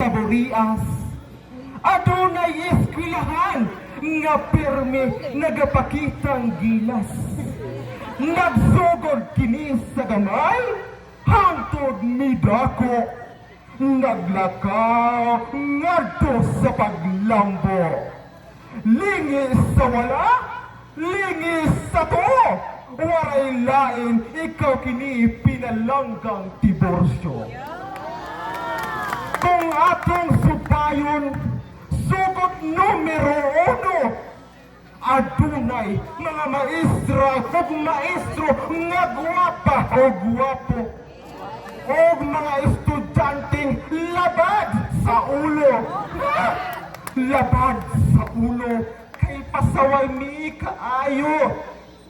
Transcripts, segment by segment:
sa Burias. Adunay eskwelahan nga pirmi nagapakitang gilas. Nagsugod kini sa gamay, hangtod midako. Naglakaw ngadto sa paglambo. Lingis sa wala, lingis sa to. Waray lain, ikaw kini pinalanggang Tiburcio. Kung atong subayon, sugot numero 1, adunay mga maestra ug maestro nga gwapa o gwapo, o mga estudyanteng labad sa ulo. Labad sa ulo kay pasaway mi kaayo,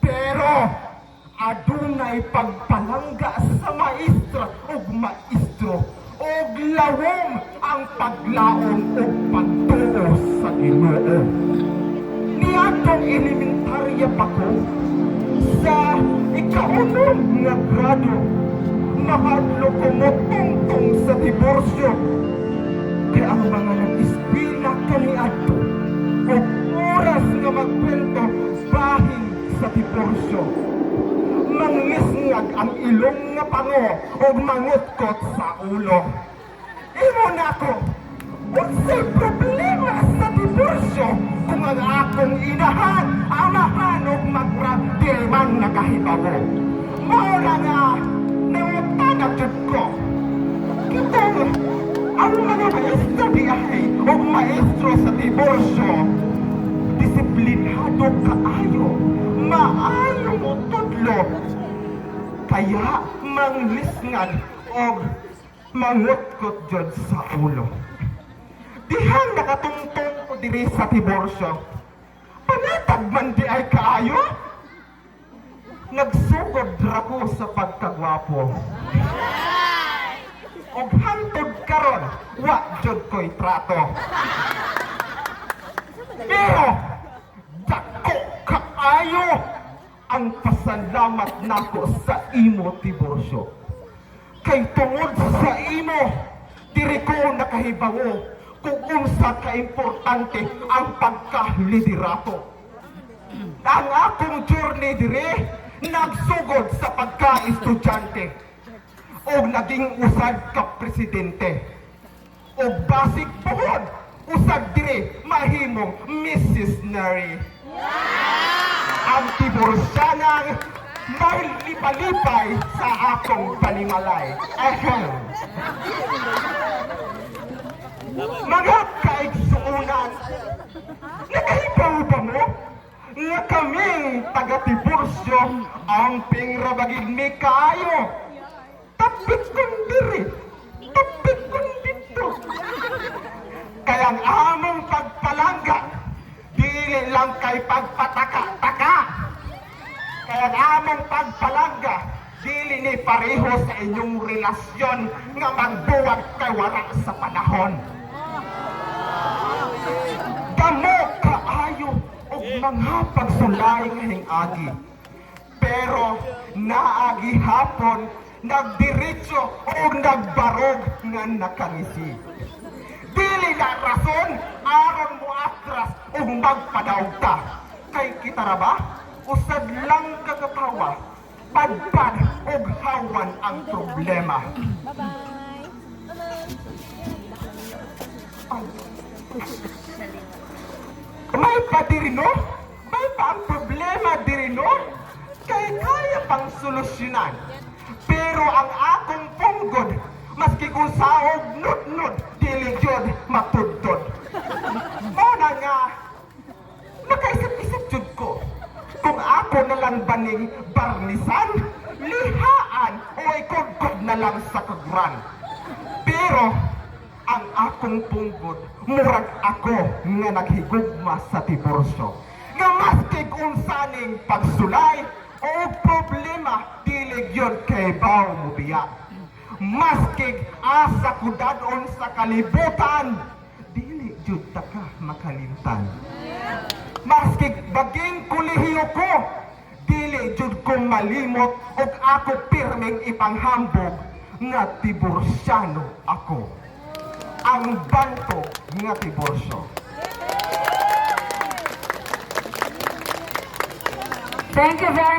pero adunay pagpalangga sa maestra ug maestro, og lawom ang paglaom ug pagtuo sa Ginoo. Niadtong elementarya pa ko, sa ikaunom nga grado, mahadlo ko mo tungtong sa Tiburcio. Kaya ang mga nag-eskwela kaniadto, og oras nga magkwento bahin sa Tiburcio. Mangisngag ang ilong nga pango o mangutkot sa ulo. Imo na ko, unsay problema sa Tiburcio kung ang akong inahan, amahan o magrab, di man nakahibago. Mauna nga, nangutanagod ko. Kitong, ang mga maestro diyahe o maestro sa Tiburcio, disiplinado kaayo, maayo mo tudlo, kaya manglisngad o mangutkot dyan sa ulo. Dihang nakatungtong ko diri sa Tiburcio, panatag man di ay kaayo, nagsugod ako sa pagkagwapo. O hantod karon, wa jud ko'y trato. Pero, dako kaayo ang pasalamat nako sa imo, Tiburcio. Kay tungod sa imo, diri ko nakahibawo kung unsa ka-importante ang pagka-liderato. Ang akong journey diri, nagsugod sa pagka-estudyante o naging usad ka presidente. O basig buhod, usad diri, mahimong Mrs. Nary. Ang Tiburcianang may lipalipay sa akong panimalay. Mga kaigsuunan, nakahibaw ba mo nga kaming taga-Tiburcio ang pingrabagig mi kaayo? Tapit kong diri, tapit kong dito. Kaya ang among pagpalangga, dili lang kay pagpataka-taka. Kaya ang among pagpalangga, dili ni pareho sa inyong relasyon nga magbuwag kay wala sa panahon. Damo kaayo og mga pagsulay nga hingagi. Pero naagi hapon, nagdiretso o nagbarog nga nakangisi. Dili na rason aron mo atras o magpadaog ka. Kay kita ra ba? Usad lang kagatawa, padpad o hawan ang problema. May pa diri no? May pa ang problema diri no? Kay kaya pang solusyonan. Pero ang akong punggod, maski kung saog nut-nut, dili jud matudtod. Muna nga, nakaisip-isip jud ko, kung ako na lang baning barnisan, lihaan o ikudkod na lang sa kagran. Pero, ang akong punggod, murag ako nga naghigugma sa Tiburcio. Nga maski kung saning pagsulay o problema, dili yun kay baw mo biya. Maski asa kudadon sa kalibutan, dili jud ta ka makalimtan. Maski baging kolehiyo ko, dili jud ko malimot og ako pirmeng ipanghambog nga Tiburciano ako. ang bantog nga diborsyo. Thank you very much.